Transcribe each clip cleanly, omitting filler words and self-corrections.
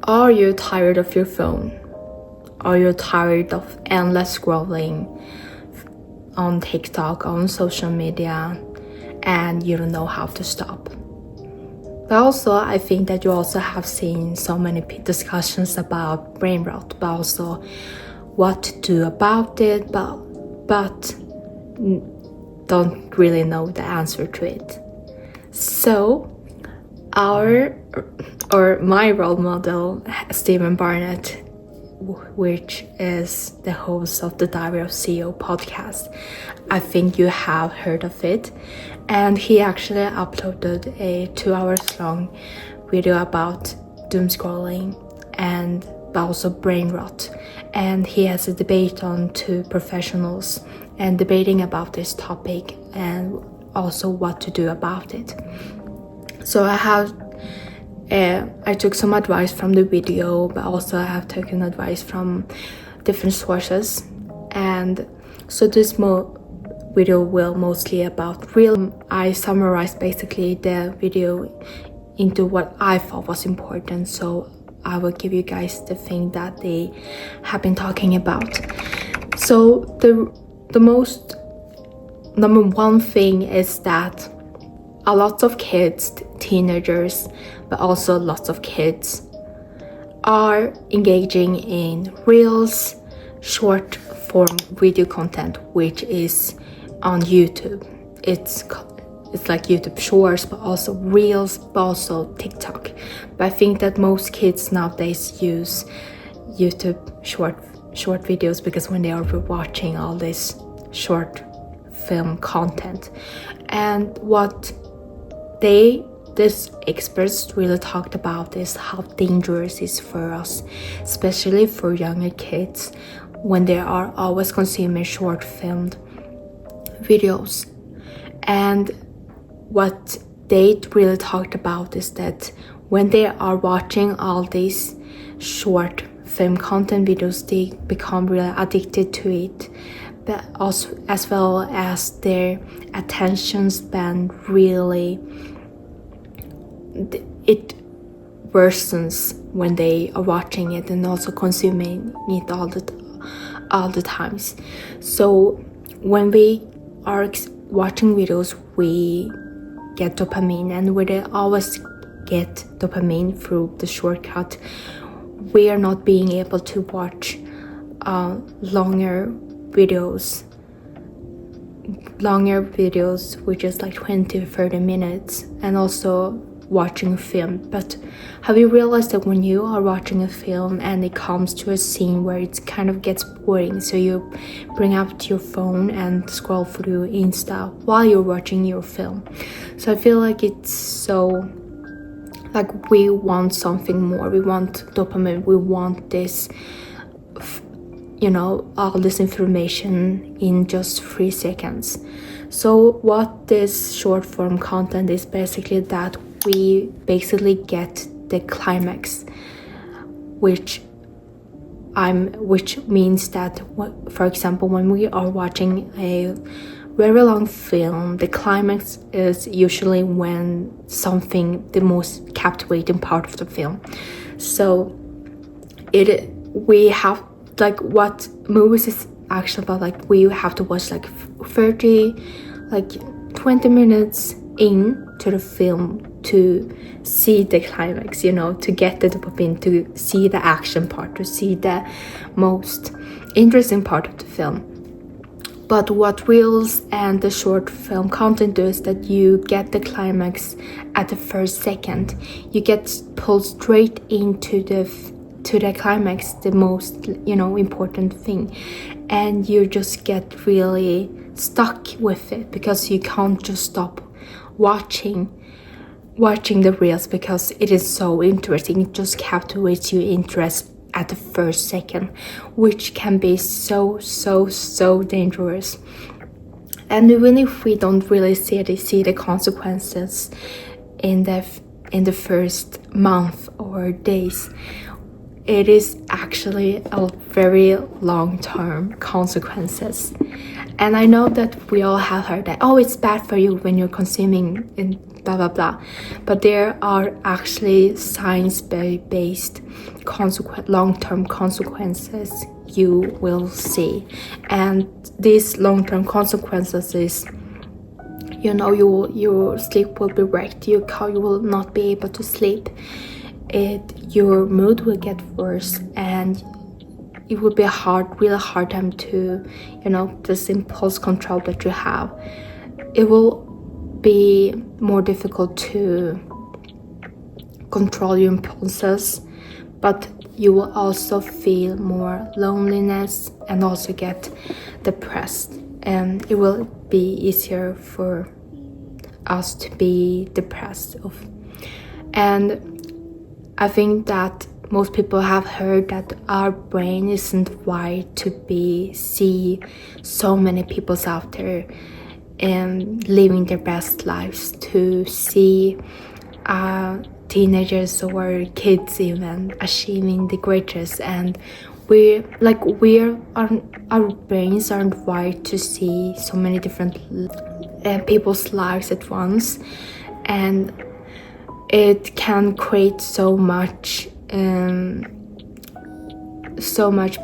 Are you tired of your phone? Are you tired of endless scrolling on TikTok, on social media, and you don't know how to stop? But also, I think that you also have seen so many discussions about brain rot, but also what to do about it, but don't really know the answer to it. So my role model, Stephen Barnett, which is the host of the Diary of CEO podcast, I think you have heard of it, and he actually uploaded a 2 hours long video about doom scrolling but also brain rot, and he has a debate on 2 professionals and debating about this topic and also what to do about it. So I took some advice from the video, but also I have taken advice from different sources. And so this video will mostly about I summarized basically the video into what I thought was important. So I will give you guys the thing that they have been talking about. So the most number one thing is that a lot of kids, teenagers, but also lots of kids are engaging in reels, short form video content, which is on YouTube. It's like YouTube Shorts, but also Reels, but also TikTok. But I think that most kids nowadays use YouTube short videos because when they are watching all this short film content, and what these experts really talked about is how dangerous it is for us, especially for younger kids, when they are always consuming short filmed videos. And what they really talked about is that when they are watching all these short film content videos, they become really addicted to it, but also as well as their attention span really, it worsens when they are watching it and also consuming it all the times. So when we are watching videos, we get dopamine, and we always get dopamine through the shortcut. We are not being able to watch longer videos, which is like 20 to 30 minutes, and also watching a film. But have you realized that when you are watching a film and it comes to a scene where it kind of gets boring, so you bring up your phone and scroll through Insta while you're watching your film? So I feel like it's so, like, we want something more. We want dopamine. We want this, all this information in just 3 seconds. So what this short form content is basically that we basically get the climax, which means that, for example, when we are watching a very long film, the climax is usually when the most captivating part of the film. So we have, like, what movies is actually about, like, we have to watch like 20 minutes into the film to see the climax, to get the dopamine, to see the action part, to see the most interesting part of the film. But what reels and the short film content do is that you get the climax at the first second. You get pulled straight into the climax, the most important thing, and you just get really stuck with it because you can't just stop watching the reels because it is so interesting. It just captivates your interest at the first second, which can be so dangerous. And even if we don't really see the consequences in the first month or days, it is actually a very long-term consequences. And I know that we all have heard that, it's bad for you when you're consuming blah blah blah. But there are actually science-based long-term consequences you will see, and these long-term consequences is, your sleep will be wrecked. You will not be able to sleep. Your mood will get worse, and it will be really hard time to, this impulse control that you have. It will be more difficult to control your impulses, but you will also feel more loneliness and also get depressed. And it will be easier for us to be depressed. And I think that most people have heard that our brain isn't wired to see so many people out there and living their best lives, to see teenagers or kids even achieving the greatest. And our brains aren't wired to see so many different people's lives at once, and it can create so much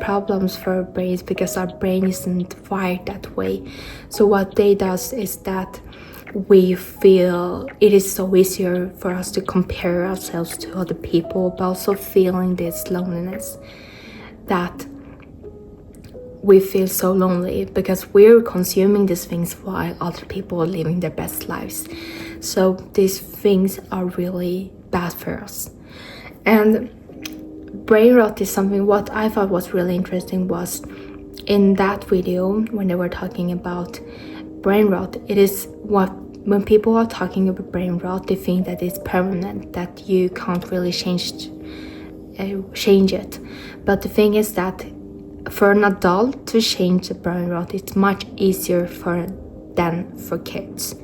problems for our brains, because our brain isn't wired that way. So what they does is that we feel it is so easier for us to compare ourselves to other people, but also feeling this loneliness, that we feel so lonely because we're consuming these things while other people are living their best lives. So these things are really bad for us. And brain rot is something. What I thought was really interesting was in that video when they were talking about brain rot, it is when people are talking about brain rot, they think that it's permanent, that you can't really change it. But the thing is that for an adult to change the brain rot, it's much easier than for kids.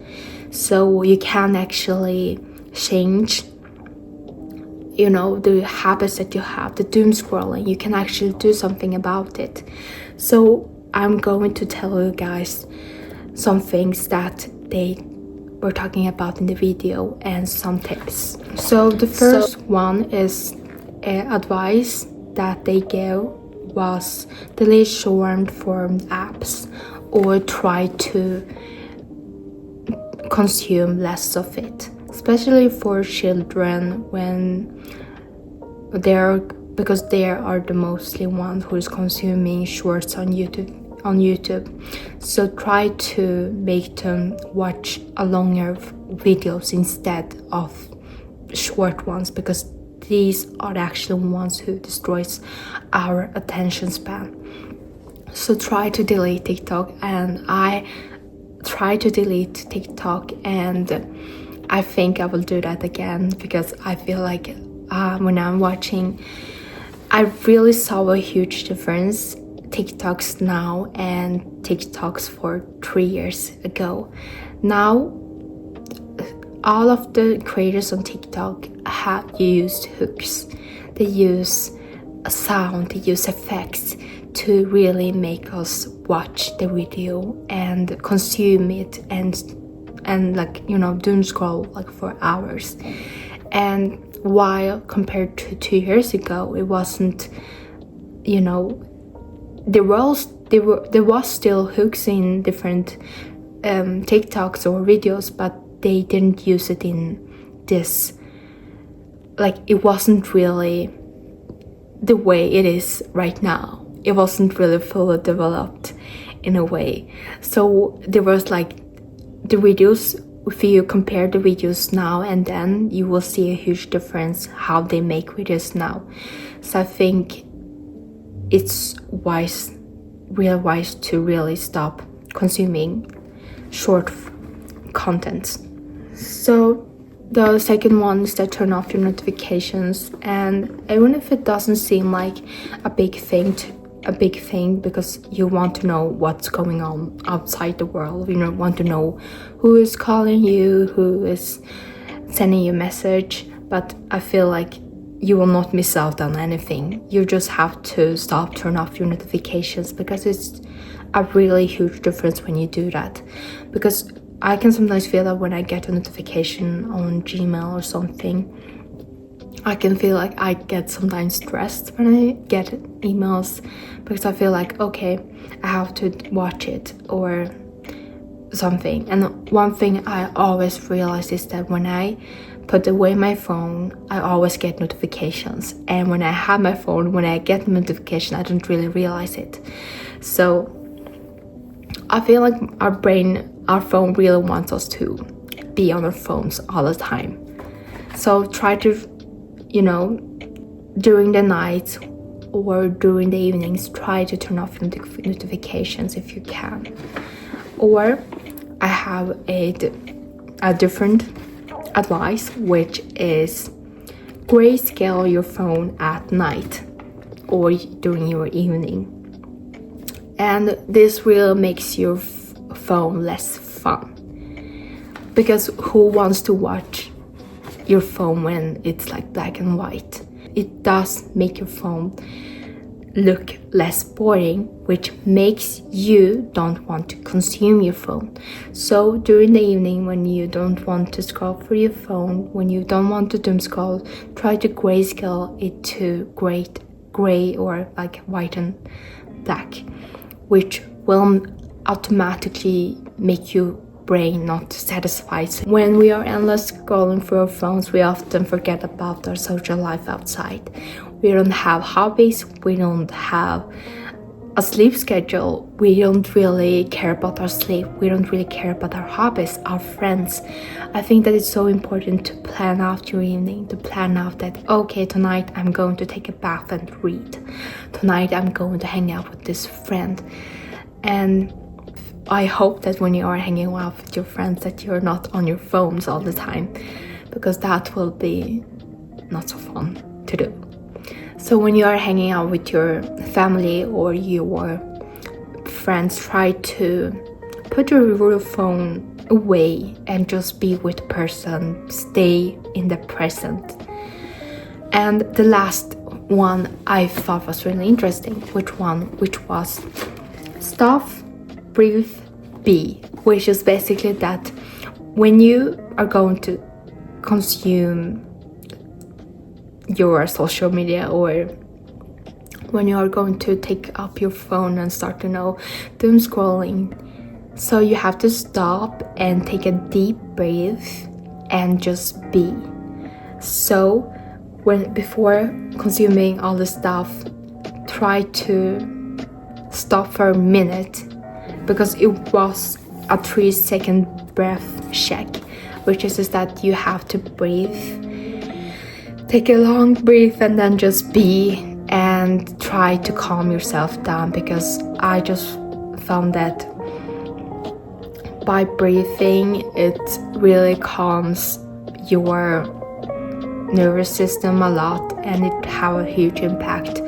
So you can actually change, the habits that you have, the doom scrolling. You can actually do something about it. So I'm going to tell you guys some things that they were talking about in the video and some tips. So the first one is advice that they gave was delete short-form apps or try to consume less of it, especially for children because they are the mostly ones who is consuming shorts on YouTube. So try to make them watch a longer videos instead of short ones, because these are the actual ones who destroys our attention span. So try to delete TikTok, and I try to delete TikTok, and I think I will do that again, because I feel like when I'm watching, I really saw a huge difference TikToks now and TikToks for 3 years ago. Now all of the creators on TikTok have used hooks. They use a sound, they use effects to really make us watch the video and consume it and doom scroll for hours. And while compared to 2 years ago, it wasn't, there was still hooks in different TikToks or videos, but they didn't use it in this, it wasn't really the way it is right now. It wasn't really fully developed in a way. So there was the videos, if you compare the videos now and then, you will see a huge difference how they make videos now. So I think it's real wise to really stop consuming short content. So the second one is that turn off your notifications, and even if it doesn't seem like a big thing because you want to know what's going on outside the world, want to know who is calling you, who is sending you a message, but I feel like you will not miss out on anything. You just have to turn off your notifications, because it's a really huge difference when you do that. Because I can sometimes feel that when I get a notification on Gmail or something, I can feel like I get sometimes stressed when I get emails, because I feel like, okay, I have to watch it or something. And one thing I always realize is that when I put away my phone, I always get notifications, and when I have my phone, when I get notification, I don't really realize it. So I feel like our phone really wants us to be on our phones all the time. So try to, during the night or during the evenings, try to turn off notifications if you can. Or I have a different advice, which is grayscale your phone at night or during your evening. And this really makes your phone less fun, because who wants to watch your phone when it's like black and white? It does make your phone look less boring, which makes you don't want to consume your phone. So during the evening, when you don't want to scroll through your phone, when you don't want to doom scroll, try to grayscale it to gray or like white and black, which will automatically make your brain not satisfied. When we are endless scrolling through our phones, we often forget about our social life outside. We don't have hobbies, we don't have a sleep schedule, we don't really care about our sleep, we don't really care about our hobbies, our friends. I think that it's so important to plan out your evening, to plan out that, okay, tonight I'm going to take a bath and read. Tonight I'm going to hang out with this friend. And I hope that when you are hanging out with your friends that you're not on your phones all the time, because that will be not so fun to do. So when you are hanging out with your family or your friends, try to put your phone away and just be with the person, stay in the present. And the last one I thought was really interesting, which was stop, breathe, be, which is basically that when you are going to consume your social media, or when you are going to take up your phone and start to doom scrolling, so you have to stop and take a deep breath and just be. So before consuming all the stuff, try to stop for a minute, because it was a 3-second breath check, which is just that you have to breathe. Take a long breath and then just be, and try to calm yourself down, because I just found that by breathing it really calms your nervous system a lot, and it have a huge impact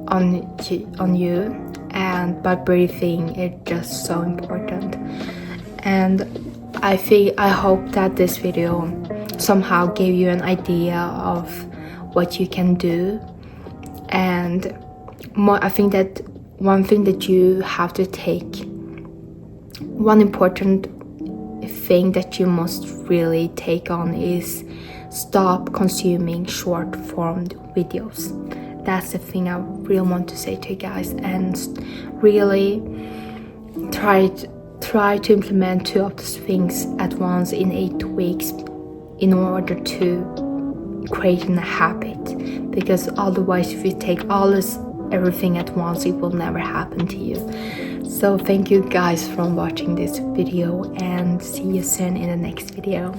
on you. And by breathing, it's just so important. And I hope that this video somehow gave you an idea of what you can do. And I think that one thing that you have to take, one important thing that you must really take on, is stop consuming short form videos. That's the thing I really want to say to you guys, and really try to implement 2 of those things at once in 8 weeks in order to create a habit, because otherwise if you take everything at once, it will never happen to you. So thank you guys for watching this video, and see you soon in the next video.